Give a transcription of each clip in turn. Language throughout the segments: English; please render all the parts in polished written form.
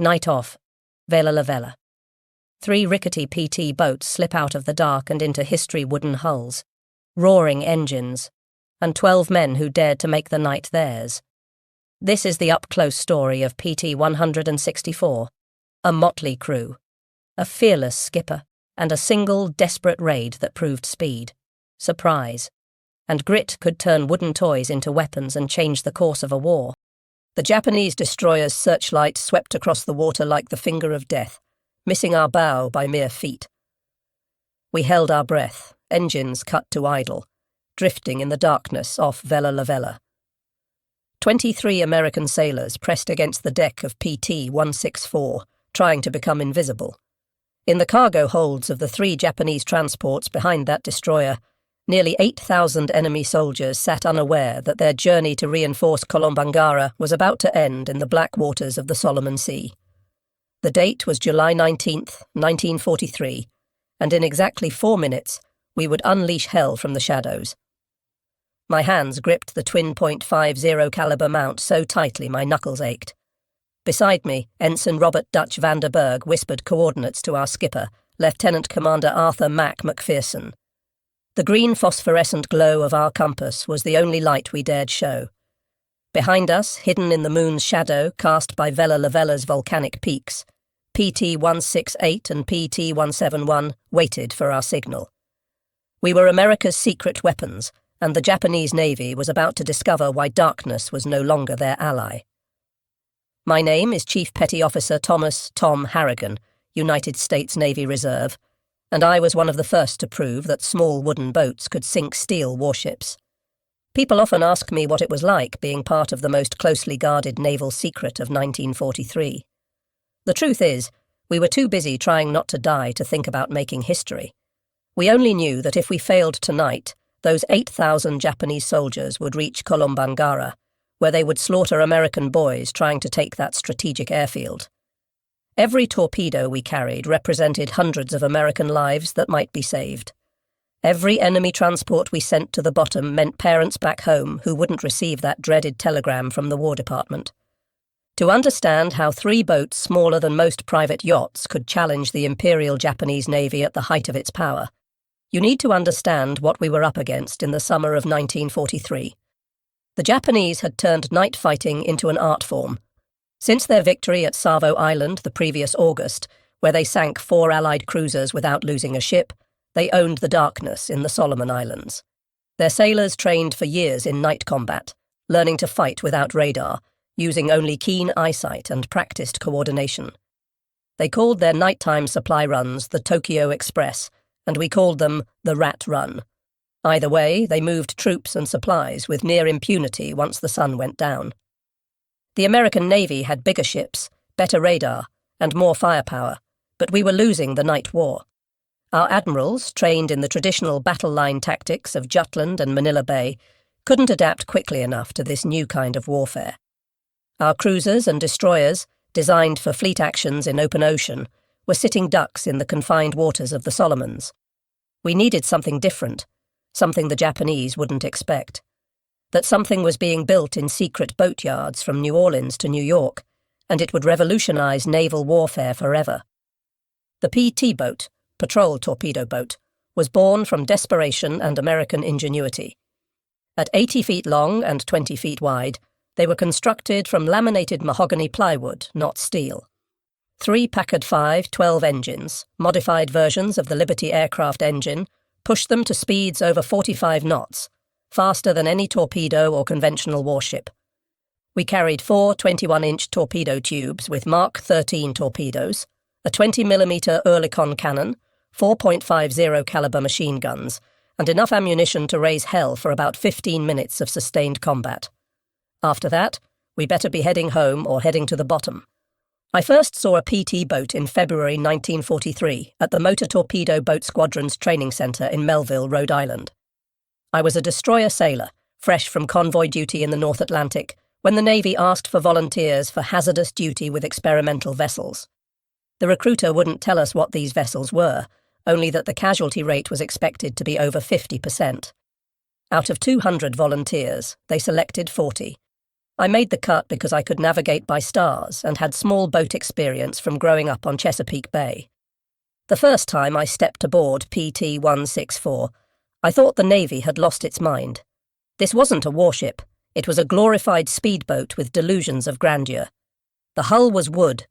Night off. Vella Lavella. 3 rickety PT boats slip out of the dark and into history wooden hulls, roaring engines, and 12 men who dared to make the night theirs. This is the up-close story of PT 164, a motley crew, a fearless skipper, and a single desperate raid that proved speed, surprise, and grit could turn wooden toys into weapons and change the course of a war. The Japanese destroyer's searchlight swept across the water like the finger of death, missing our bow by mere feet. We held our breath, engines cut to idle, drifting in the darkness off Vella Lavella. 23 American sailors pressed against the deck of PT 164, trying to become invisible. In the cargo holds of the 3 Japanese transports behind that destroyer, nearly 8,000 enemy soldiers sat unaware that their journey to reinforce Kolombangara was about to end in the black waters of the Solomon Sea. The date was July 19th, 1943, and in exactly 4 minutes, we would unleash hell from the shadows. My hands gripped the twin .50 caliber mount so tightly my knuckles ached. Beside me, Ensign Robert Dutch van der Berg whispered coordinates to our skipper, Lieutenant Commander Arthur Mac McPherson. The green phosphorescent glow of our compass was the only light we dared show. Behind us, hidden in the moon's shadow cast by Vella Lavella's volcanic peaks, PT 168 and PT 171 waited for our signal. We were America's secret weapons, and the Japanese Navy was about to discover why darkness was no longer their ally. My name is Chief Petty Officer Thomas Tom Harrigan, United States Navy Reserve, and I was one of the first to prove that small wooden boats could sink steel warships. People often ask me what it was like being part of the most closely guarded naval secret of 1943. The truth is, we were too busy trying not to die to think about making history. We only knew that if we failed tonight, those 8,000 Japanese soldiers would reach Kolombangara, where they would slaughter American boys trying to take that strategic airfield. Every torpedo we carried represented hundreds of American lives that might be saved. Every enemy transport we sent to the bottom meant parents back home who wouldn't receive that dreaded telegram from the War Department. To understand how 3 boats smaller than most private yachts could challenge the Imperial Japanese Navy at the height of its power, you need to understand what we were up against in the summer of 1943. The Japanese had turned night fighting into an art form. Since their victory at Savo Island the previous August, where they sank 4 Allied cruisers without losing a ship, they owned the darkness in the Solomon Islands. Their sailors trained for years in night combat, learning to fight without radar, using only keen eyesight and practiced coordination. They called their nighttime supply runs the Tokyo Express, and we called them the Rat Run. Either way, they moved troops and supplies with near impunity once the sun went down. The American Navy had bigger ships, better radar, and more firepower, but we were losing the night war. Our admirals, trained in the traditional battle line tactics of Jutland and Manila Bay, couldn't adapt quickly enough to this new kind of warfare. Our cruisers and destroyers, designed for fleet actions in open ocean, were sitting ducks in the confined waters of the Solomons. We needed something different, something the Japanese wouldn't expect. That something was being built in secret boatyards from New Orleans to New York, and it would revolutionize naval warfare forever. The PT boat, patrol torpedo boat, was born from desperation and American ingenuity. At 80 feet long and 20 feet wide, they were constructed from laminated mahogany plywood, not steel. 3 Packard V-12 engines, modified versions of the Liberty aircraft engine, pushed them to speeds over 45 knots, faster than any torpedo or conventional warship. We carried 4 21-inch torpedo tubes with Mark 13 torpedoes, a 20mm Oerlikon cannon, 4.50 caliber machine guns, and enough ammunition to raise hell for about 15 minutes of sustained combat. After that, we better be heading home or heading to the bottom. I first saw a PT boat in February 1943 at the Motor Torpedo Boat Squadron's training centre in Melville, Rhode Island. I was a destroyer sailor, fresh from convoy duty in the North Atlantic, when the Navy asked for volunteers for hazardous duty with experimental vessels. The recruiter wouldn't tell us what these vessels were, only that the casualty rate was expected to be over 50%. Out of 200 volunteers, they selected 40. I made the cut because I could navigate by stars and had small boat experience from growing up on Chesapeake Bay. The first time I stepped aboard PT-164, I thought the Navy had lost its mind. This wasn't a warship. It was a glorified speedboat with delusions of grandeur. The hull was wood,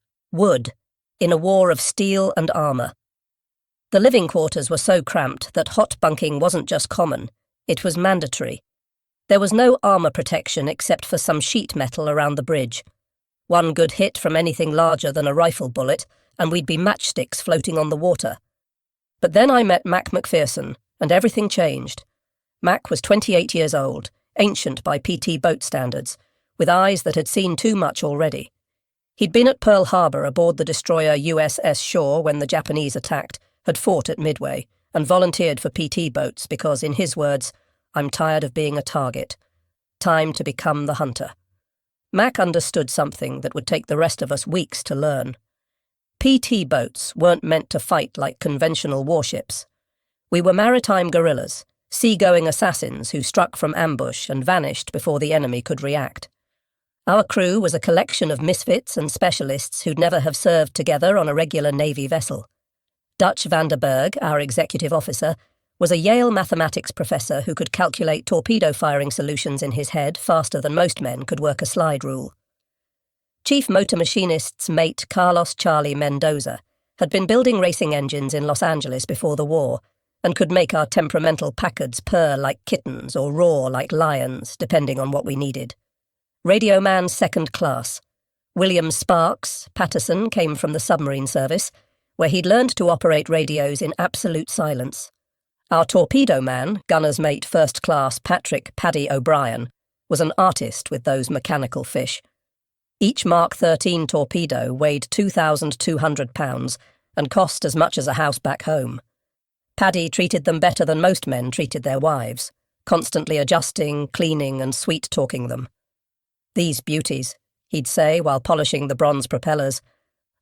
in a war of steel and armour. The living quarters were so cramped that hot bunking wasn't just common, it was mandatory. There was no armour protection except for some sheet metal around the bridge. One good hit from anything larger than a rifle bullet, and we'd be matchsticks floating on the water. But then I met Mac McPherson, and everything changed. Mac was 28 years old, ancient by PT boat standards, with eyes that had seen too much already. He'd been at Pearl Harbor aboard the destroyer USS Shaw when the Japanese attacked, had fought at Midway, and volunteered for PT boats because, in his words, "I'm tired of being a target. Time to become the hunter." Mac understood something that would take the rest of us weeks to learn. PT boats weren't meant to fight like conventional warships. We were maritime guerrillas, seagoing assassins who struck from ambush and vanished before the enemy could react. Our crew was a collection of misfits and specialists who'd never have served together on a regular Navy vessel. Dutch van der Berg, our executive officer, was a Yale mathematics professor who could calculate torpedo firing solutions in his head faster than most men could work a slide rule. Chief Motor Machinist's mate Carlos Charlie Mendoza had been building racing engines in Los Angeles before the war and could make our temperamental Packards purr like kittens or roar like lions, depending on what we needed. Radio man second class. William Sparks Patterson came from the submarine service, where he'd learned to operate radios in absolute silence. Our torpedo man, gunner's mate first class Patrick Paddy O'Brien, was an artist with those mechanical fish. Each Mark 13 torpedo weighed 2,200 pounds and cost as much as a house back home. Paddy treated them better than most men treated their wives, constantly adjusting, cleaning and sweet-talking them. "These beauties," he'd say while polishing the bronze propellers,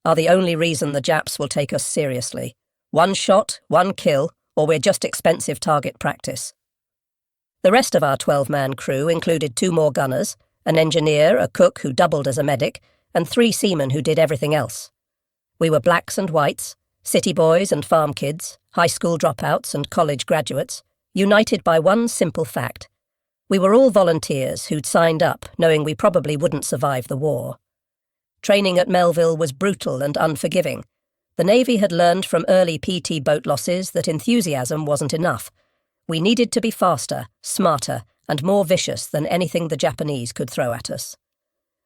"are the only reason the Japs will take us seriously. One shot, one kill, or we're just expensive target practice." The rest of our 12-man crew included 2 more gunners, an engineer, a cook who doubled as a medic, and 3 seamen who did everything else. We were blacks and whites, city boys and farm kids, high school dropouts and college graduates, united by one simple fact. We were all volunteers who'd signed up, knowing we probably wouldn't survive the war. Training at Melville was brutal and unforgiving. The Navy had learned from early PT boat losses that enthusiasm wasn't enough. We needed to be faster, smarter, and more vicious than anything the Japanese could throw at us.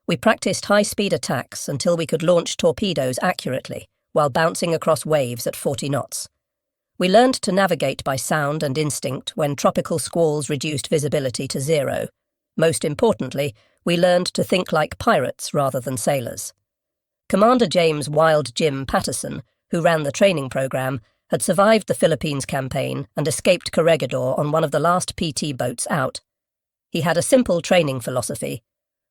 We practiced high-speed attacks until we could launch torpedoes accurately, while bouncing across waves at 40 knots. We learned to navigate by sound and instinct when tropical squalls reduced visibility to 0. Most importantly, we learned to think like pirates rather than sailors. Commander James Wild Jim Patterson, who ran the training program, had survived the Philippines campaign and escaped Corregidor on one of the last PT boats out. He had a simple training philosophy.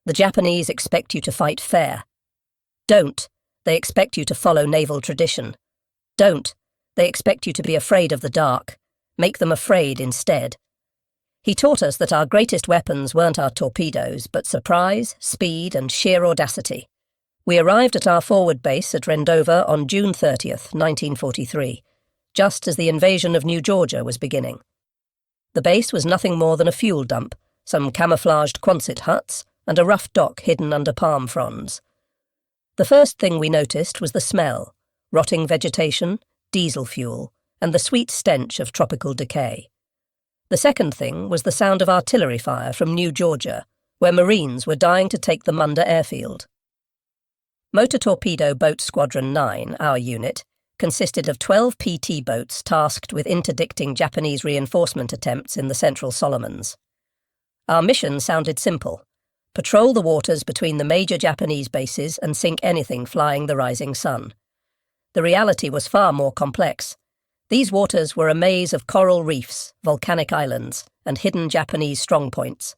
The Japanese expect you to fight fair. Don't. They expect you to follow naval tradition. Don't. They expect you to be afraid of the dark. Make them afraid instead. He taught us that our greatest weapons weren't our torpedoes, but surprise, speed, and sheer audacity. We arrived at our forward base at Rendova on June 30th, 1943, just as the invasion of New Georgia was beginning. The base was nothing more than a fuel dump, some camouflaged Quonset huts, and a rough dock hidden under palm fronds. The first thing we noticed was the smell: rotting vegetation, diesel fuel, and the sweet stench of tropical decay. The second thing was the sound of artillery fire from New Georgia, where Marines were dying to take the Munda airfield. Motor Torpedo Boat Squadron 9, our unit, consisted of 12 PT boats tasked with interdicting Japanese reinforcement attempts in the Central Solomons. Our mission sounded simple: patrol the waters between the major Japanese bases and sink anything flying the rising sun. The reality was far more complex. These waters were a maze of coral reefs, volcanic islands, and hidden Japanese strongpoints.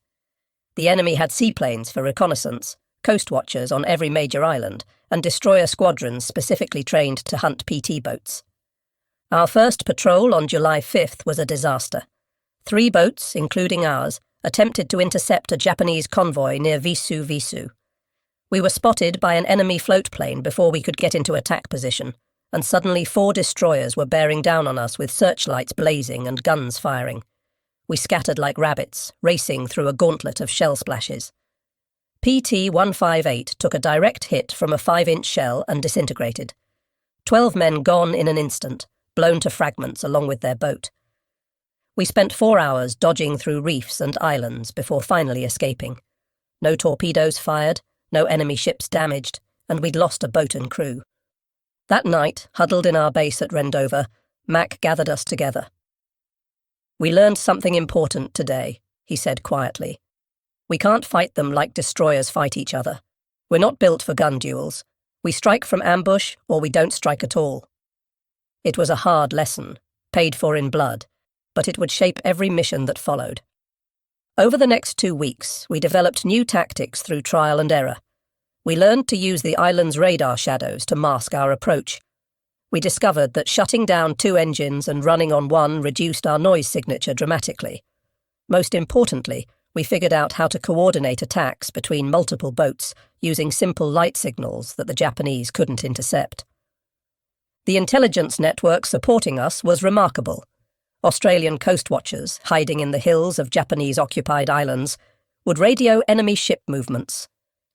The enemy had seaplanes for reconnaissance, coast watchers on every major island, and destroyer squadrons specifically trained to hunt PT boats. Our first patrol on July 5th was a disaster. 3 boats, including ours, attempted to intercept a Japanese convoy near Visu Visu. We were spotted by an enemy float plane before we could get into attack position, and suddenly 4 destroyers were bearing down on us with searchlights blazing and guns firing. We scattered like rabbits, racing through a gauntlet of shell splashes. PT-158 took a direct hit from a 5-inch shell and disintegrated. 12 men gone in an instant, blown to fragments along with their boat. We spent 4 hours dodging through reefs and islands before finally escaping. No torpedoes fired, no enemy ships damaged, and we'd lost a boat and crew. That night, huddled in our base at Rendova, Mac gathered us together. "We learned something important today," he said quietly. "We can't fight them like destroyers fight each other. We're not built for gun duels. We strike from ambush or we don't strike at all." It was a hard lesson, paid for in blood, but it would shape every mission that followed. Over the next 2 weeks, we developed new tactics through trial and error. We learned to use the island's radar shadows to mask our approach. We discovered that shutting down 2 engines and running on 1 reduced our noise signature dramatically. Most importantly, we figured out how to coordinate attacks between multiple boats using simple light signals that the Japanese couldn't intercept. The intelligence network supporting us was remarkable. Australian coast watchers, hiding in the hills of Japanese-occupied islands, would radio enemy ship movements.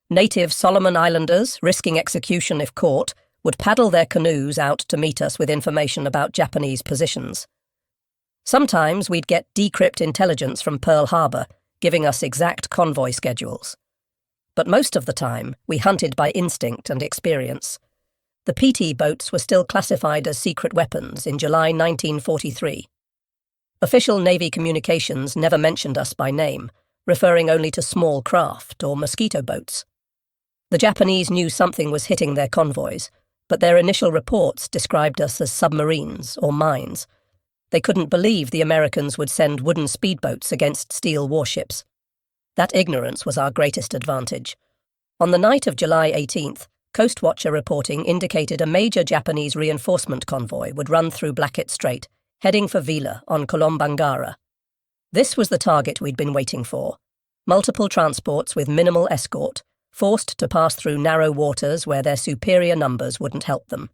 Native Solomon Islanders, risking execution if caught, would paddle their canoes out to meet us with information about Japanese positions. Sometimes we'd get decrypt intelligence from Pearl Harbor, giving us exact convoy schedules. But most of the time, we hunted by instinct and experience. The PT boats were still classified as secret weapons in July 1943. Official Navy communications never mentioned us by name, referring only to small craft or mosquito boats. The Japanese knew something was hitting their convoys, but their initial reports described us as submarines or mines. They couldn't believe the Americans would send wooden speedboats against steel warships. That ignorance was our greatest advantage. On the night of July 18th, Coast Watcher reporting indicated a major Japanese reinforcement convoy would run through Blackett Strait, heading for Vella on Kolombangara. This was the target we'd been waiting for. Multiple transports with minimal escort, forced to pass through narrow waters where their superior numbers wouldn't help them.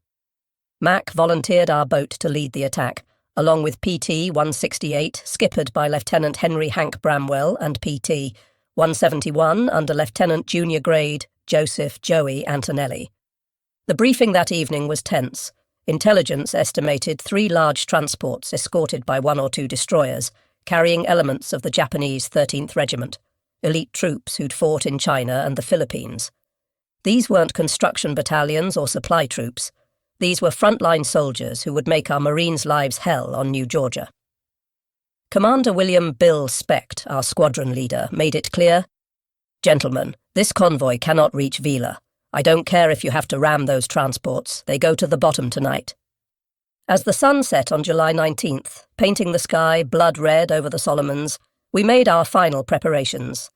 Mac volunteered our boat to lead the attack, along with PT-168, skippered by Lieutenant Henry Hank Bramwell, and PT-171 under Lieutenant Junior Grade Joseph Joey Antonelli. The briefing that evening was tense. Intelligence estimated 3 large transports escorted by 1 or 2 destroyers, carrying elements of the Japanese 13th Regiment, elite troops who'd fought in China and the Philippines. These weren't construction battalions or supply troops. These were frontline soldiers who would make our Marines' lives hell on New Georgia. Commander William Bill Specht, our squadron leader, made it clear, "Gentlemen, this convoy cannot reach Vella. I don't care if you have to ram those transports. They go to the bottom tonight." As the sun set on July 19th, painting the sky blood red over the Solomons, we made our final preparations.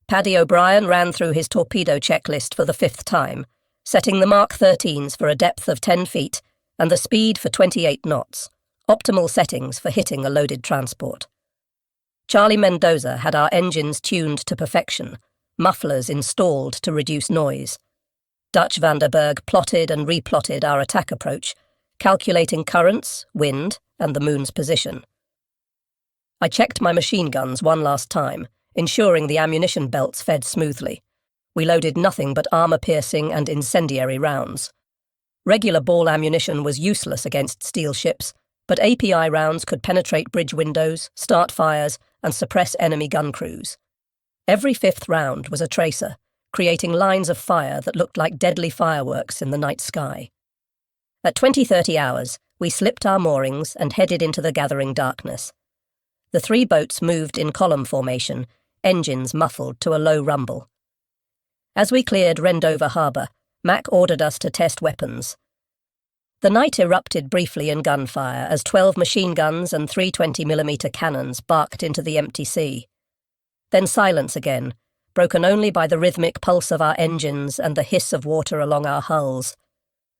Paddy O'Brien ran through his torpedo checklist for the 5th time, setting the Mark 13s for a depth of 10 feet and the speed for 28 knots, optimal settings for hitting a loaded transport. Charlie Mendoza had our engines tuned to perfection, mufflers installed to reduce noise. Dutch Vanderberg plotted and replotted our attack approach, calculating currents, wind, and the moon's position. I checked my machine guns one last time, ensuring the ammunition belts fed smoothly. We loaded nothing but armor-piercing and incendiary rounds. Regular ball ammunition was useless against steel ships, but API rounds could penetrate bridge windows, start fires, and suppress enemy gun crews. Every 5th round was a tracer, creating lines of fire that looked like deadly fireworks in the night sky. At 20:30 hours, we slipped our moorings and headed into the gathering darkness. The 3 boats moved in column formation, engines muffled to a low rumble. As we cleared Rendova Harbour, Mac ordered us to test weapons. The night erupted briefly in gunfire as 12 machine guns and 3 20mm cannons barked into the empty sea. Then silence again, broken only by the rhythmic pulse of our engines and the hiss of water along our hulls.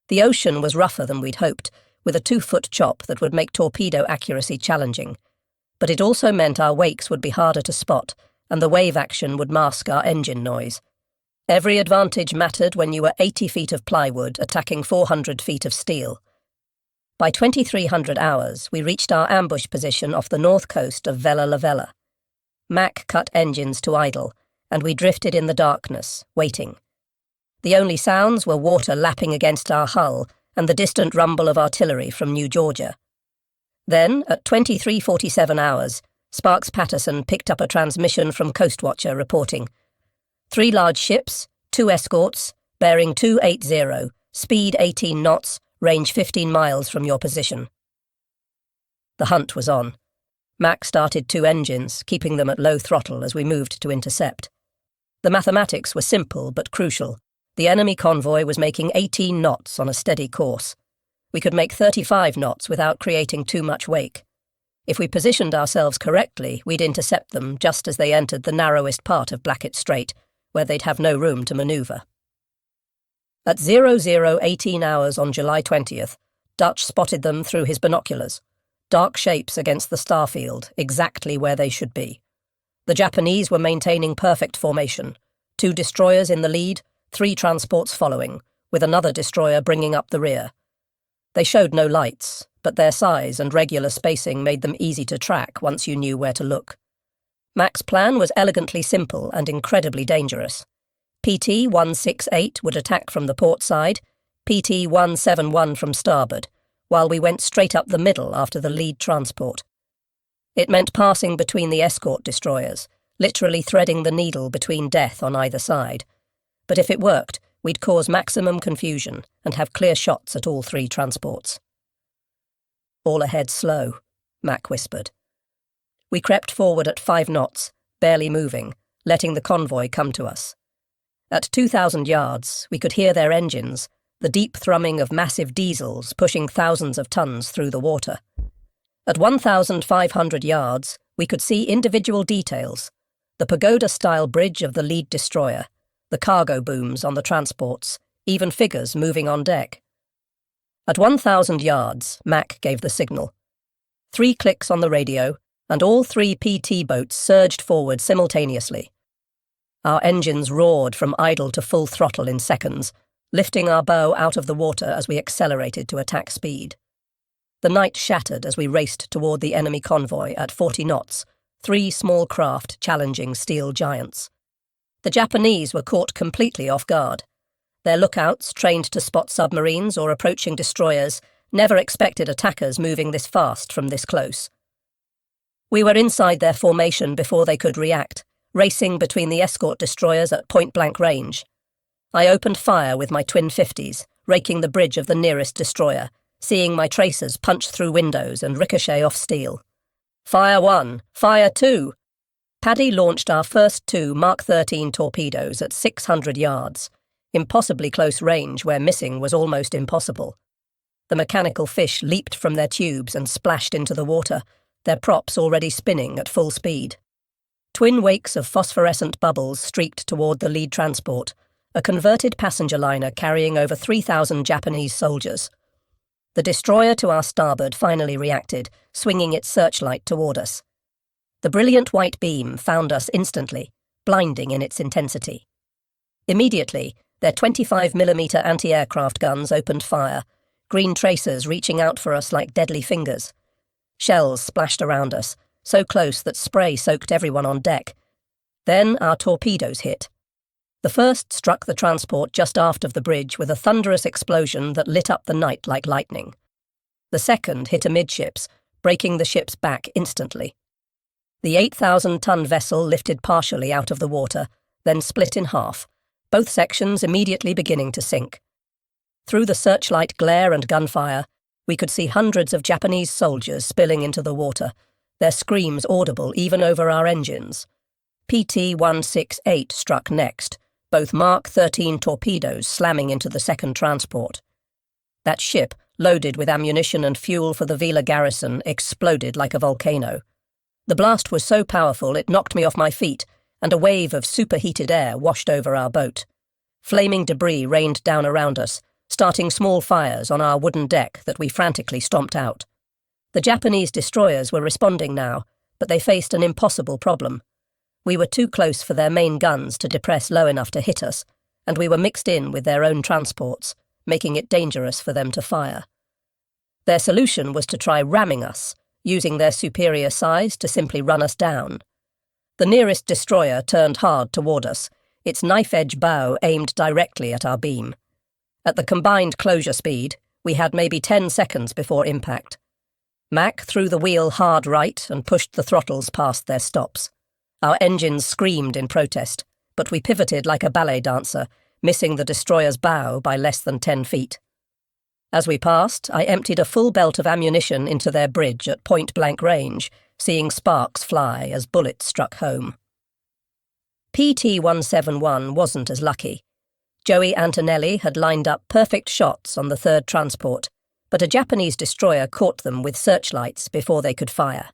The ocean was rougher than we'd hoped, with a 2-foot chop that would make torpedo accuracy challenging. But it also meant our wakes would be harder to spot, and the wave action would mask our engine noise. Every advantage mattered when you were 80 feet of plywood attacking 400 feet of steel. By 2300 hours, we reached our ambush position off the north coast of Vella Lavella. Mac cut engines to idle, and we drifted in the darkness, waiting. The only sounds were water lapping against our hull and the distant rumble of artillery from New Georgia. Then, at 23:47 hours, Sparks Patterson picked up a transmission from Coastwatcher reporting, 3 large ships, 2 escorts, bearing 280, speed 18 knots, range 15 miles from your position. The hunt was on. Mac started 2 engines, keeping them at low throttle as we moved to intercept. The mathematics were simple but crucial. The enemy convoy was making 18 knots on a steady course. We could make 35 knots without creating too much wake. If we positioned ourselves correctly, we'd intercept them just as they entered the narrowest part of Blackett Strait, where they'd have no room to manoeuvre. At 00:18 hours on July 20th, Dutch spotted them through his binoculars. Dark shapes against the starfield, exactly where they should be. The Japanese were maintaining perfect formation. 2 destroyers in the lead, 3 transports following, with another destroyer bringing up the rear. They showed no lights, but their size and regular spacing made them easy to track once you knew where to look. Mac's plan was elegantly simple and incredibly dangerous. PT-168 would attack from the port side, PT-171 from starboard, while we went straight up the middle after the lead transport. It meant passing between the escort destroyers, literally threading the needle between death on either side. But if it worked, we'd cause maximum confusion and have clear shots at all 3 transports. "All ahead slow," Mac whispered. We crept forward at 5 knots, barely moving, letting the convoy come to us. At 2,000 yards, we could hear their engines, the deep thrumming of massive diesels pushing thousands of tons through the water. At 1,500 yards, we could see individual details: the pagoda-style bridge of the lead destroyer, the cargo booms on the transports, even figures moving on deck. At 1,000 yards, Mac gave the signal. 3 clicks on the radio, and all 3 PT boats surged forward simultaneously. Our engines roared from idle to full throttle in seconds, lifting our bow out of the water as we accelerated to attack speed. The night shattered as we raced toward the enemy convoy at 40 knots, 3 small craft challenging steel giants. The Japanese were caught completely off guard. Their lookouts, trained to spot submarines or approaching destroyers, never expected attackers moving this fast from this close. We were inside their formation before they could react, racing between the escort destroyers at point-blank range. I opened fire with my twin 50s, raking the bridge of the nearest destroyer, seeing my tracers punch through windows and ricochet off steel. "Fire 1! Fire 2!" Paddy launched our first 2 Mark 13 torpedoes at 600 yards, impossibly close range where missing was almost impossible. The mechanical fish leaped from their tubes and splashed into the water, their props already spinning at full speed. Twin wakes of phosphorescent bubbles streaked toward the lead transport, a converted passenger liner carrying over 3,000 Japanese soldiers. The destroyer to our starboard finally reacted, swinging its searchlight toward us. The brilliant white beam found us instantly, blinding in its intensity. Immediately, their 25mm anti-aircraft guns opened fire, green tracers reaching out for us like deadly fingers. Shells splashed around us, so close that spray soaked everyone on deck. Then our torpedoes hit. The first struck the transport just aft of the bridge with a thunderous explosion that lit up the night like lightning. The second hit amidships, breaking the ship's back instantly. The 8,000-ton vessel lifted partially out of the water, then split in half, both sections immediately beginning to sink. Through the searchlight glare and gunfire, we could see hundreds of Japanese soldiers spilling into the water, their screams audible even over our engines. PT-168 struck next, both Mark 13 torpedoes slamming into the second transport. That ship, loaded with ammunition and fuel for the Villa garrison, exploded like a volcano. The blast was so powerful it knocked me off my feet, and a wave of superheated air washed over our boat. Flaming debris rained down around us, starting small fires on our wooden deck that we frantically stomped out. The Japanese destroyers were responding now, but they faced an impossible problem. We were too close for their main guns to depress low enough to hit us, and we were mixed in with their own transports, making it dangerous for them to fire. Their solution was to try ramming us, using their superior size to simply run us down. The nearest destroyer turned hard toward us, its knife-edge bow aimed directly at our beam. At the combined closure speed, we had maybe 10 seconds before impact. Mac threw the wheel hard right and pushed the throttles past their stops. Our engines screamed in protest, but we pivoted like a ballet dancer, missing the destroyer's bow by less than 10 feet. As we passed, I emptied a full belt of ammunition into their bridge at point-blank range, seeing sparks fly as bullets struck home. PT-171 wasn't as lucky. Joey Antonelli had lined up perfect shots on the third transport, but a Japanese destroyer caught them with searchlights before they could fire.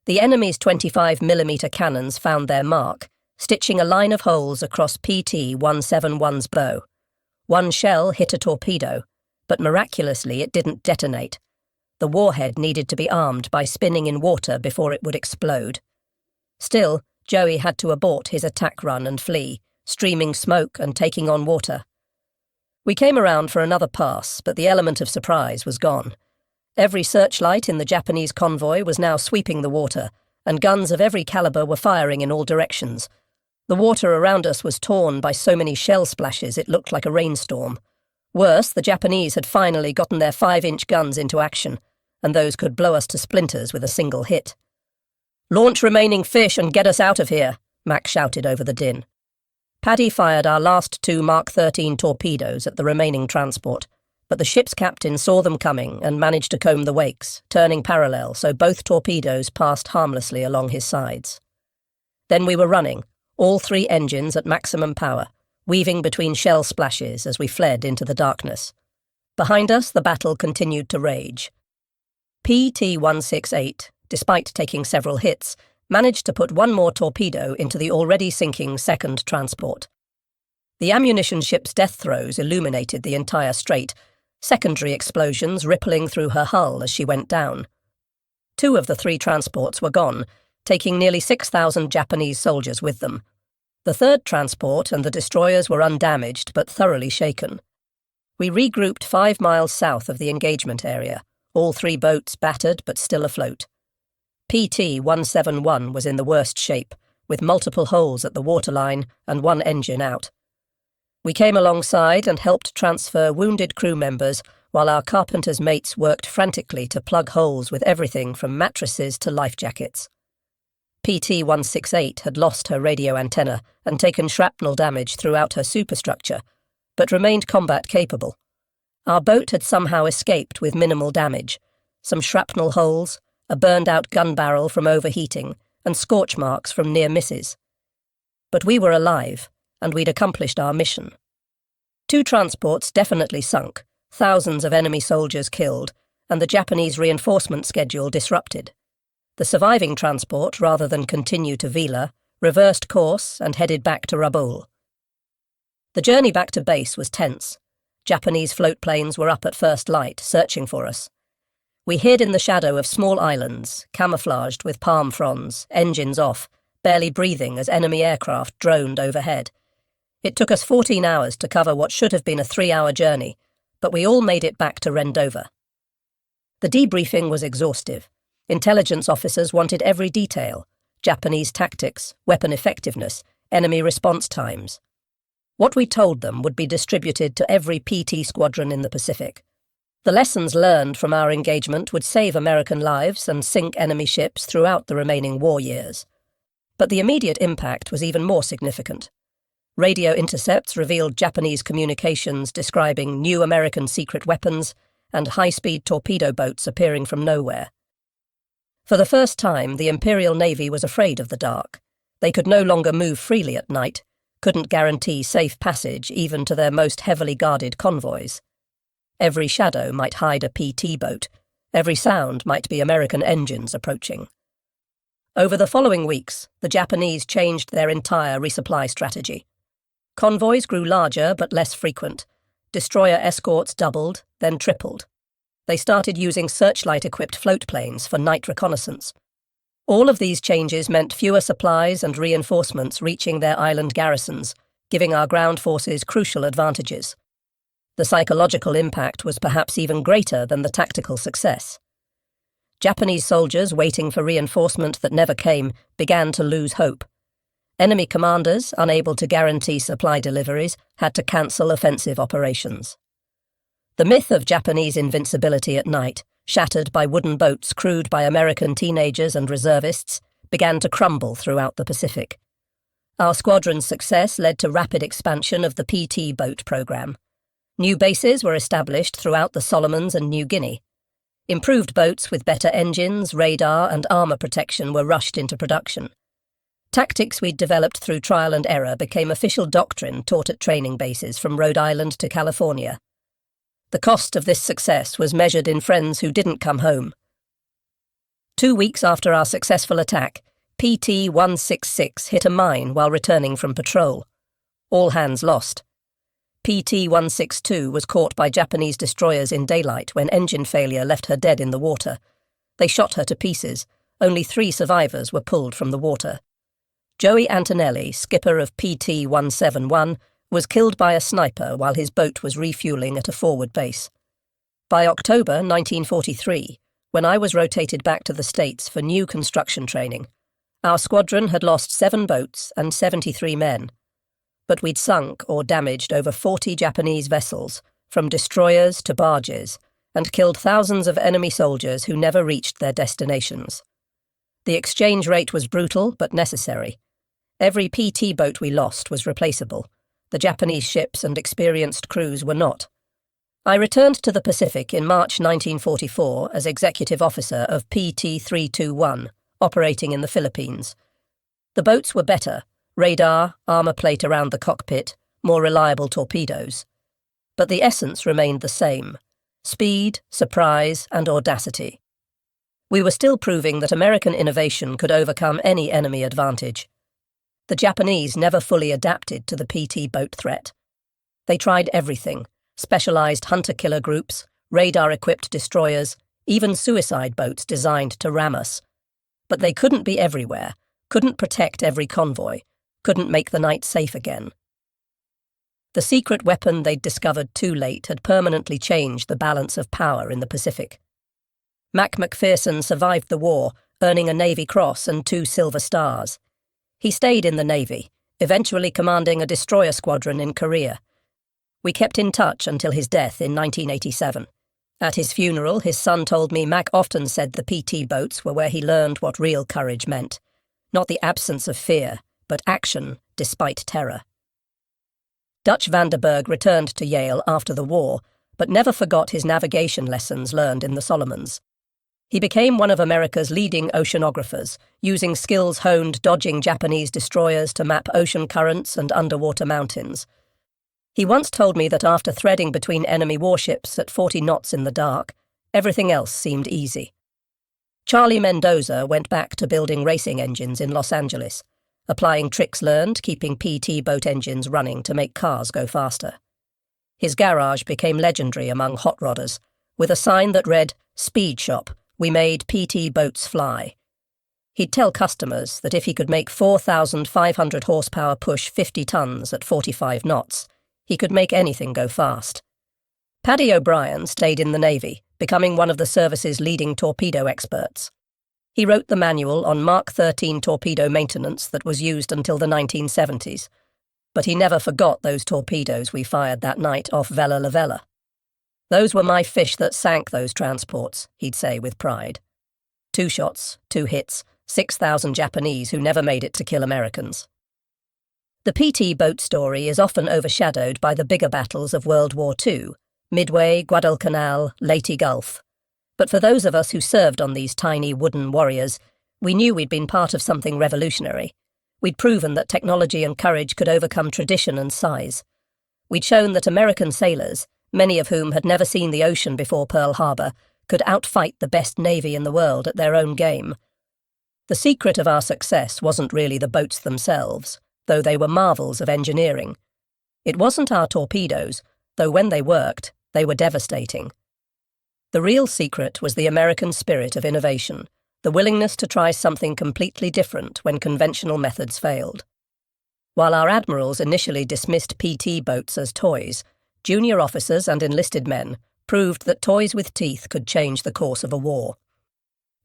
The enemy's 25mm cannons found their mark, stitching a line of holes across PT-171's bow. One shell hit a torpedo, but miraculously it didn't detonate. The warhead needed to be armed by spinning in water before it would explode. Still, Joey had to abort his attack run and flee, streaming smoke and taking on water. We came around for another pass, but the element of surprise was gone. Every searchlight in the Japanese convoy was now sweeping the water, and guns of every caliber were firing in all directions. The water around us was torn by so many shell splashes it looked like a rainstorm. Worse, the Japanese had finally gotten their 5-inch guns into action, and those could blow us to splinters with a single hit. "Launch remaining fish and get us out of here," Mac shouted over the din. Paddy fired our last 2 Mark 13 torpedoes at the remaining transport, but the ship's captain saw them coming and managed to comb the wakes, turning parallel so both torpedoes passed harmlessly along his sides. Then we were running, all 3 engines at maximum power, weaving between shell splashes as we fled into the darkness. Behind us, the battle continued to rage. PT-168, despite taking several hits, managed to put 1 more torpedo into the already sinking second transport. The ammunition ship's death throes illuminated the entire strait, secondary explosions rippling through her hull as she went down. 2 of the 3 transports were gone, taking nearly 6,000 Japanese soldiers with them. The third transport and the destroyers were undamaged but thoroughly shaken. We regrouped 5 miles south of the engagement area, all 3 boats battered but still afloat. PT-171 was in the worst shape, with multiple holes at the waterline and 1 engine out. We came alongside and helped transfer wounded crew members while our carpenter's mates worked frantically to plug holes with everything from mattresses to life jackets. PT-168 had lost her radio antenna and taken shrapnel damage throughout her superstructure, but remained combat-capable. Our boat had somehow escaped with minimal damage, some shrapnel holes, a burned-out gun barrel from overheating, and scorch marks from near misses. But we were alive, and we'd accomplished our mission. 2 transports definitely sunk, thousands of enemy soldiers killed, and the Japanese reinforcement schedule disrupted. The surviving transport, rather than continue to Vella, reversed course and headed back to Rabaul. The journey back to base was tense. Japanese float planes were up at first light, searching for us. We hid in the shadow of small islands, camouflaged with palm fronds, engines off, barely breathing as enemy aircraft droned overhead. It took us 14 hours to cover what should have been a 3-hour journey, but we all made it back to Rendova. The debriefing was exhaustive. Intelligence officers wanted every detail: Japanese tactics, weapon effectiveness, enemy response times. What we told them would be distributed to every PT squadron in the Pacific. The lessons learned from our engagement would save American lives and sink enemy ships throughout the remaining war years. But the immediate impact was even more significant. Radio intercepts revealed Japanese communications describing new American secret weapons and high-speed torpedo boats appearing from nowhere. For the first time, the Imperial Navy was afraid of the dark. They could no longer move freely at night, couldn't guarantee safe passage even to their most heavily guarded convoys. Every shadow might hide a PT boat. Every sound might be American engines approaching. Over the following weeks, the Japanese changed their entire resupply strategy. Convoys grew larger but less frequent. Destroyer escorts doubled, then tripled. They started using searchlight-equipped float planes for night reconnaissance. All of these changes meant fewer supplies and reinforcements reaching their island garrisons, giving our ground forces crucial advantages. The psychological impact was perhaps even greater than the tactical success. Japanese soldiers waiting for reinforcement that never came began to lose hope. Enemy commanders, unable to guarantee supply deliveries, had to cancel offensive operations. The myth of Japanese invincibility at night, shattered by wooden boats crewed by American teenagers and reservists, began to crumble throughout the Pacific. Our squadron's success led to rapid expansion of the PT boat program. New bases were established throughout the Solomons and New Guinea. Improved boats with better engines, radar, and armour protection were rushed into production. Tactics we'd developed through trial and error became official doctrine taught at training bases from Rhode Island to California. The cost of this success was measured in friends who didn't come home. 2 weeks after our successful attack, PT-166 hit a mine while returning from patrol. All hands lost. PT-162 was caught by Japanese destroyers in daylight when engine failure left her dead in the water. They shot her to pieces. Only 3 survivors were pulled from the water. Joey Antonelli, skipper of PT-171, was killed by a sniper while his boat was refueling at a forward base. By October 1943, when I was rotated back to the States for new construction training, our squadron had lost 7 boats and 73 men. But we'd sunk or damaged over 40 Japanese vessels, from destroyers to barges, and killed thousands of enemy soldiers who never reached their destinations. The exchange rate was brutal but necessary. Every PT boat we lost was replaceable. The Japanese ships and experienced crews were not. I returned to the Pacific in March 1944 as executive officer of PT-321, operating in the Philippines. The boats were better: radar, armour plate around the cockpit, more reliable torpedoes. But the essence remained the same: speed, surprise, and audacity. We were still proving that American innovation could overcome any enemy advantage. The Japanese never fully adapted to the PT boat threat. They tried everything: specialized hunter-killer groups, radar-equipped destroyers, even suicide boats designed to ram us. But they couldn't be everywhere, couldn't protect every convoy, couldn't make the night safe again. The secret weapon they'd discovered too late had permanently changed the balance of power in the Pacific. Mac McPherson survived the war, earning a Navy Cross and 2 Silver Stars. He stayed in the Navy, eventually commanding a destroyer squadron in Korea. We kept in touch until his death in 1987. At his funeral, his son told me Mac often said the PT boats were where he learned what real courage meant. Not the absence of fear, but action despite terror. Dutch Vanderberg returned to Yale after the war, but never forgot his navigation lessons learned in the Solomons. He became one of America's leading oceanographers, using skills honed dodging Japanese destroyers to map ocean currents and underwater mountains. He once told me that after threading between enemy warships at 40 knots in the dark, everything else seemed easy. Charlie Mendoza went back to building racing engines in Los Angeles, applying tricks learned, keeping PT boat engines running to make cars go faster. His garage became legendary among hot rodders, with a sign that read, "Speed Shop, we made PT boats fly." He'd tell customers that if he could make 4,500 horsepower push 50 tons at 45 knots, he could make anything go fast. Paddy O'Brien stayed in the Navy, becoming one of the service's leading torpedo experts. He wrote the manual on Mark 13 torpedo maintenance that was used until the 1970s, but he never forgot those torpedoes we fired that night off Vella Lavella. "Those were my fish that sank those transports," he'd say with pride. 2 shots, 2 hits, 6,000 Japanese who never made it to kill Americans. The PT boat story is often overshadowed by the bigger battles of World War II, Midway, Guadalcanal, Leyte Gulf. But for those of us who served on these tiny wooden warriors, we knew we'd been part of something revolutionary. We'd proven that technology and courage could overcome tradition and size. We'd shown that American sailors, many of whom had never seen the ocean before Pearl Harbor, could outfight the best navy in the world at their own game. The secret of our success wasn't really the boats themselves, though they were marvels of engineering. It wasn't our torpedoes, though when they worked, they were devastating. The real secret was the American spirit of innovation, the willingness to try something completely different when conventional methods failed. While our admirals initially dismissed PT boats as toys, junior officers and enlisted men proved that toys with teeth could change the course of a war.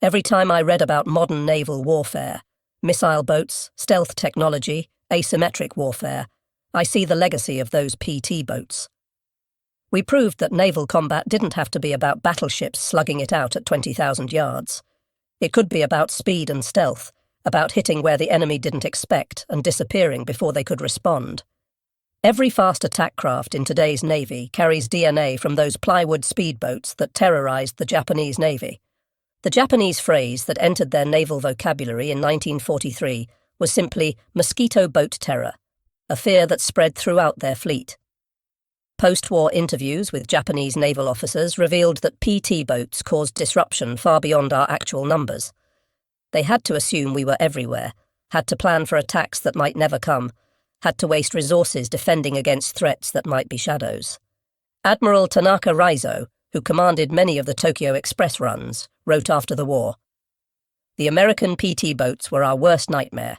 Every time I read about modern naval warfare, missile boats, stealth technology, asymmetric warfare, I see the legacy of those PT boats. We proved that naval combat didn't have to be about battleships slugging it out at 20,000 yards. It could be about speed and stealth, about hitting where the enemy didn't expect and disappearing before they could respond. Every fast attack craft in today's Navy carries DNA from those plywood speedboats that terrorized the Japanese Navy. The Japanese phrase that entered their naval vocabulary in 1943 was simply mosquito boat terror, a fear that spread throughout their fleet. Post-war interviews with Japanese naval officers revealed that PT boats caused disruption far beyond our actual numbers. They had to assume we were everywhere, had to plan for attacks that might never come, had to waste resources defending against threats that might be shadows. Admiral Tanaka Raizo, who commanded many of the Tokyo Express runs, wrote after the war, "The American PT boats were our worst nightmare.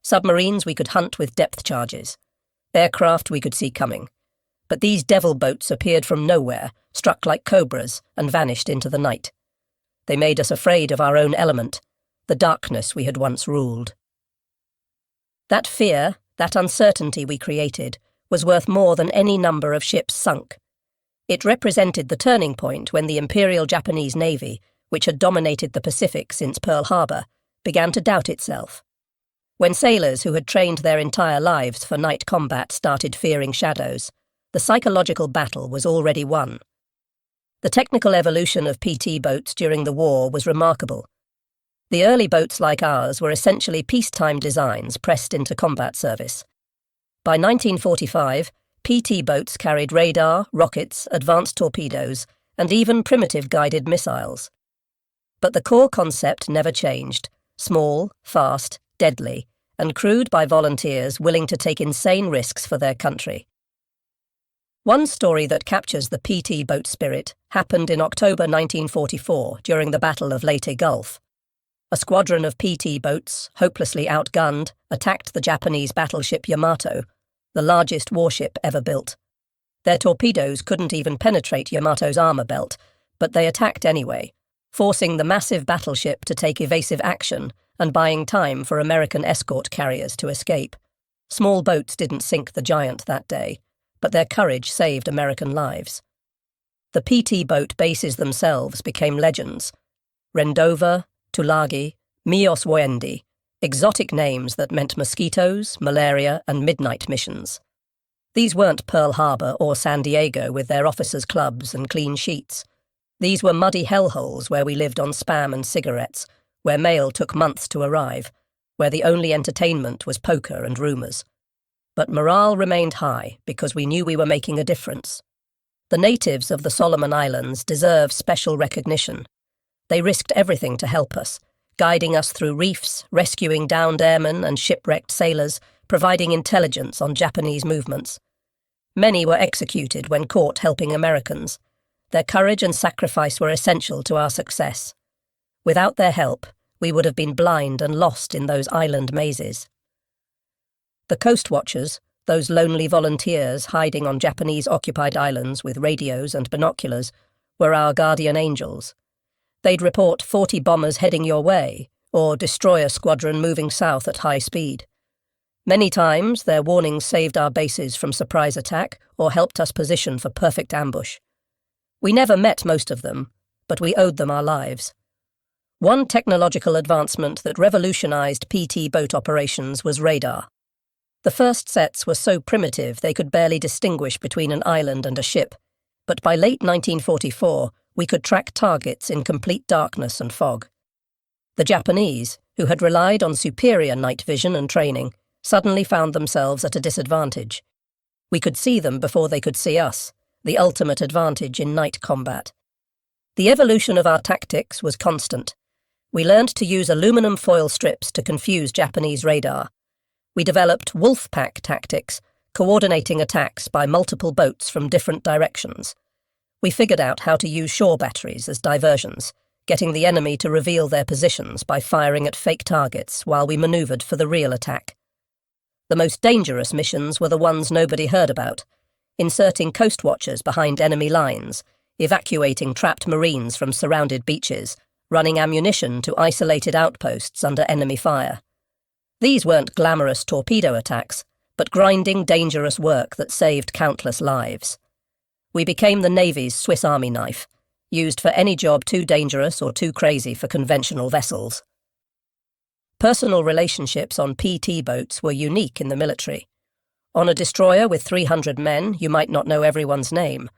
Submarines we could hunt with depth charges. Aircraft we could see coming. But these devil boats appeared from nowhere, struck like cobras, and vanished into the night. They made us afraid of our own element, the darkness we had once ruled." That fear, that uncertainty we created, was worth more than any number of ships sunk. It represented the turning point when the Imperial Japanese Navy, which had dominated the Pacific since Pearl Harbor, began to doubt itself. When sailors who had trained their entire lives for night combat started fearing shadows, the psychological battle was already won. The technical evolution of PT boats during the war was remarkable. The early boats like ours were essentially peacetime designs pressed into combat service. By 1945, PT boats carried radar, rockets, advanced torpedoes, and even primitive guided missiles. But the core concept never changed: small, fast, deadly, and crewed by volunteers willing to take insane risks for their country. One story that captures the PT boat spirit happened in October 1944 during the Battle of Leyte Gulf. A squadron of PT boats, hopelessly outgunned, attacked the Japanese battleship Yamato, the largest warship ever built. Their torpedoes couldn't even penetrate Yamato's armor belt, but they attacked anyway, forcing the massive battleship to take evasive action and buying time for American escort carriers to escape. Small boats didn't sink the giant that day, but their courage saved American lives. The PT boat bases themselves became legends. Rendova, Tulagi, Mios Woendi, exotic names that meant mosquitoes, malaria, and midnight missions. These weren't Pearl Harbor or San Diego with their officers' clubs and clean sheets. These were muddy hellholes where we lived on Spam and cigarettes, where mail took months to arrive, where the only entertainment was poker and rumors. But morale remained high because we knew we were making a difference. The natives of the Solomon Islands deserve special recognition. They risked everything to help us, guiding us through reefs, rescuing downed airmen and shipwrecked sailors, providing intelligence on Japanese movements. Many were executed when caught helping Americans. Their courage and sacrifice were essential to our success. Without their help, we would have been blind and lost in those island mazes. The coast watchers, those lonely volunteers hiding on Japanese-occupied islands with radios and binoculars, were our guardian angels. They'd report 40 bombers heading your way, or destroyer squadron moving south at high speed. Many times, their warnings saved our bases from surprise attack or helped us position for perfect ambush. We never met most of them, but we owed them our lives. One technological advancement that revolutionized PT boat operations was radar. The first sets were so primitive they could barely distinguish between an island and a ship, but by late 1944, we could track targets in complete darkness and fog. The Japanese, who had relied on superior night vision and training, suddenly found themselves at a disadvantage. We could see them before they could see us, the ultimate advantage in night combat. The evolution of our tactics was constant. We learned to use aluminum foil strips to confuse Japanese radar. We developed wolf pack tactics, coordinating attacks by multiple boats from different directions. We figured out how to use shore batteries as diversions, getting the enemy to reveal their positions by firing at fake targets while we manoeuvred for the real attack. The most dangerous missions were the ones nobody heard about, inserting coast watchers behind enemy lines, evacuating trapped Marines from surrounded beaches, running ammunition to isolated outposts under enemy fire. These weren't glamorous torpedo attacks, but grinding, dangerous work that saved countless lives. We became the Navy's Swiss Army knife, used for any job too dangerous or too crazy for conventional vessels. Personal relationships on PT boats were unique in the military. On a destroyer with 300 men, you might not know everyone's name.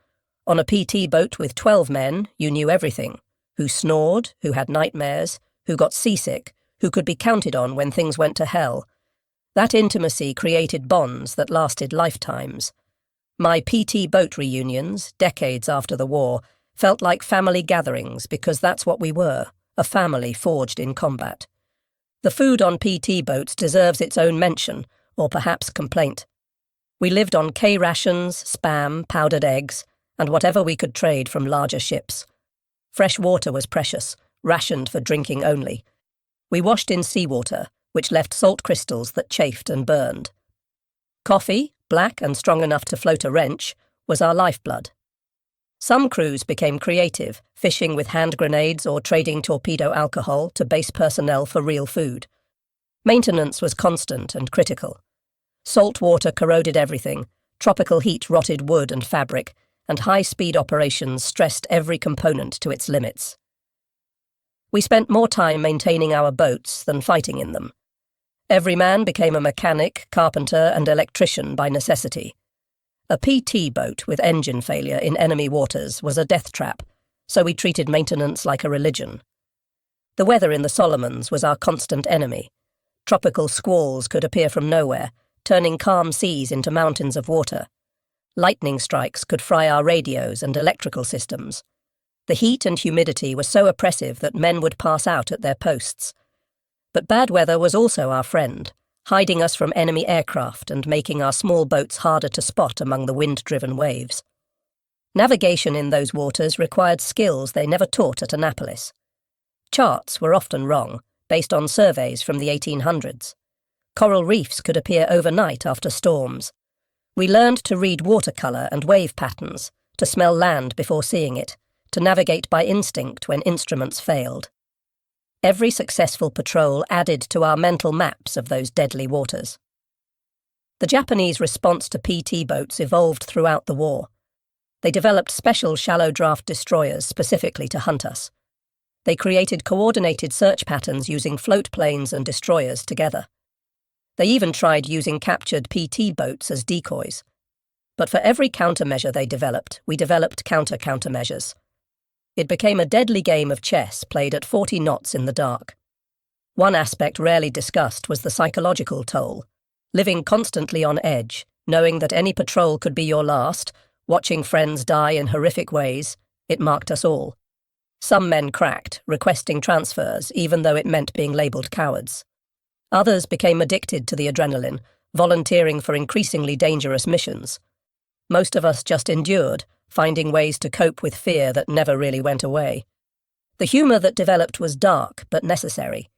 On a PT boat with 12 men, you knew everything: who snored, who had nightmares, who got seasick, who could be counted on when things went to hell. That intimacy created bonds that lasted lifetimes. My PT boat reunions, decades after the war, felt like family gatherings because that's what we were, a family forged in combat. The food on PT boats deserves its own mention, or perhaps complaint. We lived on K rations, spam, powdered eggs, and whatever we could trade from larger ships. Fresh water was precious, rationed for drinking only. We washed in seawater, which left salt crystals that chafed and burned. Coffee, black and strong enough to float a wrench, was our lifeblood. Some crews became creative, fishing with hand grenades or trading torpedo alcohol to base personnel for real food. Maintenance was constant and critical. Salt water corroded everything, tropical heat rotted wood and fabric, and high-speed operations stressed every component to its limits. We spent more time maintaining our boats than fighting in them. Every man became a mechanic, carpenter, and electrician by necessity. A PT boat with engine failure in enemy waters was a death trap, so we treated maintenance like a religion. The weather in the Solomons was our constant enemy. Tropical squalls could appear from nowhere, turning calm seas into mountains of water. Lightning strikes could fry our radios and electrical systems. The heat and humidity were so oppressive that men would pass out at their posts. But bad weather was also our friend, hiding us from enemy aircraft and making our small boats harder to spot among the wind-driven waves. Navigation in those waters required skills they never taught at Annapolis. Charts were often wrong, based on surveys from the 1800s. Coral reefs could appear overnight after storms. We learned to read watercolour and wave patterns, to smell land before seeing it, to navigate by instinct when instruments failed. Every successful patrol added to our mental maps of those deadly waters. The Japanese response to PT boats evolved throughout the war. They developed special shallow-draft destroyers specifically to hunt us. They created coordinated search patterns using float planes and destroyers together. They even tried using captured PT boats as decoys. But for every countermeasure they developed, we developed countermeasures. It became a deadly game of chess played at 40 knots in the dark. One aspect rarely discussed was the psychological toll. Living constantly on edge, knowing that any patrol could be your last, watching friends die in horrific ways, it marked us all. Some men cracked, requesting transfers even though it meant being labelled cowards. Others became addicted to the adrenaline, volunteering for increasingly dangerous missions. Most of us just endured, finding ways to cope with fear that never really went away. The humour that developed was dark but necessary.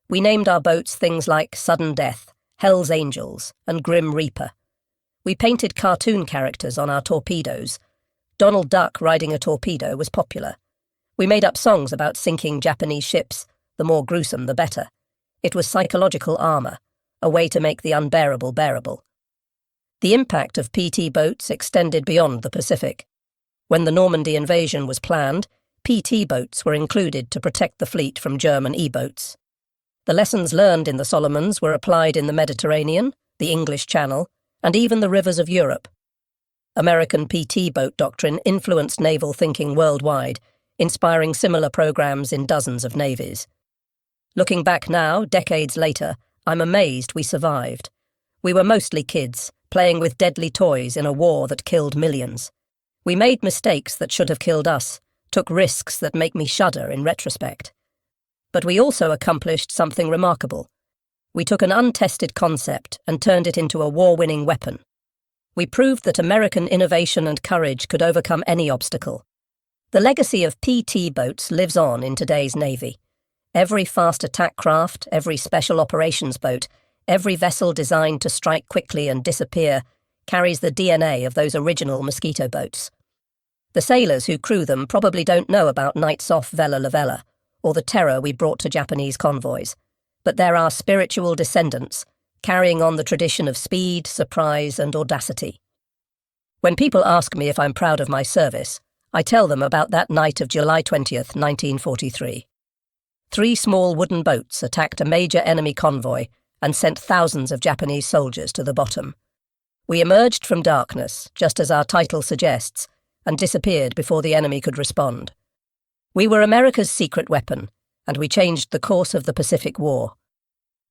We named our boats things like Sudden Death, Hell's Angels, and Grim Reaper. We painted cartoon characters on our torpedoes. Donald Duck riding a torpedo was popular. We made up songs about sinking Japanese ships, the more gruesome the better. It was psychological armour, a way to make the unbearable bearable. The impact of PT boats extended beyond the Pacific. When the Normandy invasion was planned, PT boats were included to protect the fleet from German E-boats. The lessons learned in the Solomons were applied in the Mediterranean, the English Channel, and even the rivers of Europe. American PT boat doctrine influenced naval thinking worldwide, inspiring similar programs in dozens of navies. Looking back now, decades later, I'm amazed we survived. We were mostly kids, playing with deadly toys in a war that killed millions. We made mistakes that should have killed us, took risks that make me shudder in retrospect. But we also accomplished something remarkable. We took an untested concept and turned it into a war-winning weapon. We proved that American innovation and courage could overcome any obstacle. The legacy of PT boats lives on in today's Navy. Every fast attack craft, every special operations boat, every vessel designed to strike quickly and disappear carries the DNA of those original mosquito boats. The sailors who crew them probably don't know about nights off Vella Lavella or the terror we brought to Japanese convoys, but they're our spiritual descendants, carrying on the tradition of speed, surprise, and audacity. When people ask me if I'm proud of my service, I tell them about that night of July 20th, 1943. 3 small wooden boats attacked a major enemy convoy and sent thousands of Japanese soldiers to the bottom. We emerged from darkness, just as our title suggests, and disappeared before the enemy could respond. We were America's secret weapon, and we changed the course of the Pacific War.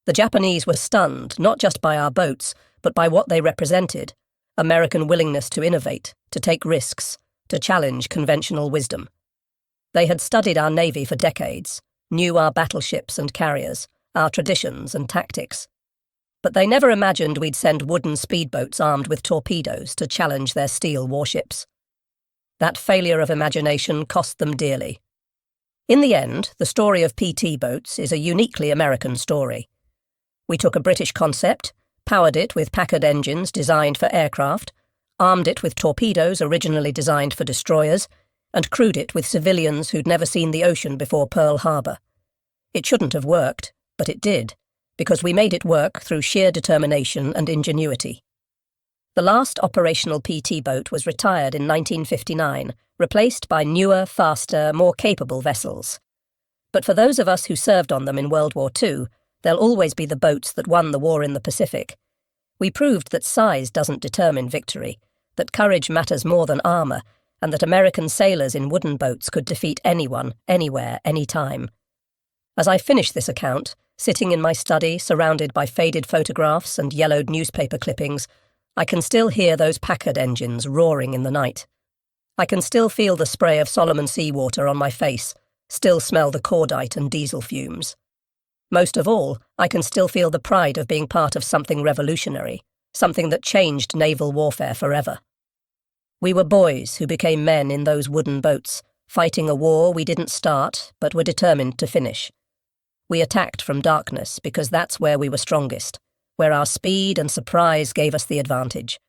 The Japanese were stunned, not just by our boats, but by what they represented: American willingness to innovate, to take risks, to challenge conventional wisdom. They had studied our Navy for decades, knew our battleships and carriers, our traditions and tactics. But they never imagined we'd send wooden speedboats armed with torpedoes to challenge their steel warships. That failure of imagination cost them dearly. In the end, the story of PT boats is a uniquely American story. We took a British concept, powered it with Packard engines designed for aircraft, armed it with torpedoes originally designed for destroyers, and crewed it with civilians who'd never seen the ocean before Pearl Harbor. It shouldn't have worked, but it did, because we made it work through sheer determination and ingenuity. The last operational PT boat was retired in 1959, replaced by newer, faster, more capable vessels. But for those of us who served on them in World War II, they'll always be the boats that won the war in the Pacific. We proved that size doesn't determine victory, that courage matters more than armour, and that American sailors in wooden boats could defeat anyone, anywhere, anytime. As I finish this account, sitting in my study, surrounded by faded photographs and yellowed newspaper clippings, I can still hear those Packard engines roaring in the night. I can still feel the spray of Solomon seawater on my face, still smell the cordite and diesel fumes. Most of all, I can still feel the pride of being part of something revolutionary, something that changed naval warfare forever. We were boys who became men in those wooden boats, fighting a war we didn't start, but were determined to finish. We attacked from darkness because that's where we were strongest, where our speed and surprise gave us the advantage.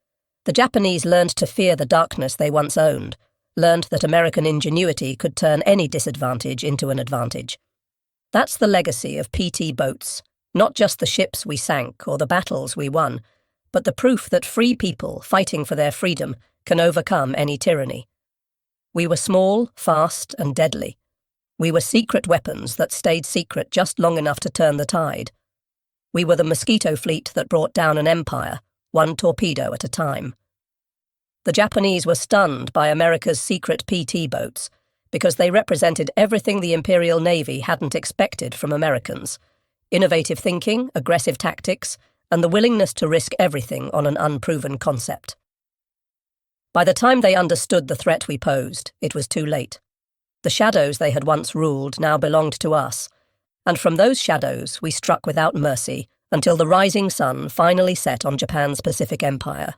The Japanese learned to fear the darkness they once owned, learned that American ingenuity could turn any disadvantage into an advantage. That's the legacy of PT boats, not just the ships we sank or the battles we won, but the proof that free people fighting for their freedom can overcome any tyranny. We were small, fast, and deadly. We were secret weapons that stayed secret just long enough to turn the tide. We were the mosquito fleet that brought down an empire, one torpedo at a time. The Japanese were stunned by America's secret PT boats because they represented everything the Imperial Navy hadn't expected from Americans: innovative thinking, aggressive tactics, and the willingness to risk everything on an unproven concept. By the time they understood the threat we posed, it was too late. The shadows they had once ruled now belonged to us, and from those shadows we struck without mercy until the rising sun finally set on Japan's Pacific Empire.